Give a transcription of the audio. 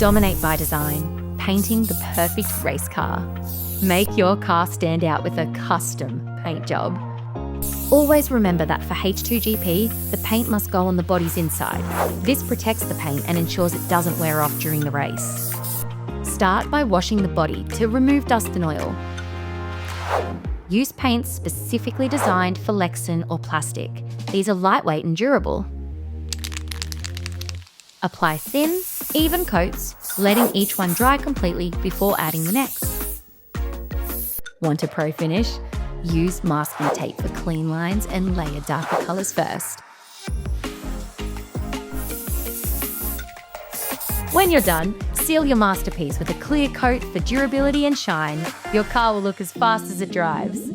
Dominate by design, painting the perfect race car. Make your car stand out with a custom paint job. Always remember that for H2GP, the paint must go on the body's inside. This protects the paint and ensures it doesn't wear off during the race. Start by washing the body to remove dust and oil. Use paints specifically designed for Lexan or plastic. These are lightweight and durable. Apply thin, even coats, letting each one dry completely before adding the next. Want a pro finish? Use masking tape for clean lines and layer darker colours first. When you're done, seal your masterpiece with a clear coat for durability and shine. Your car will look as fast as it drives.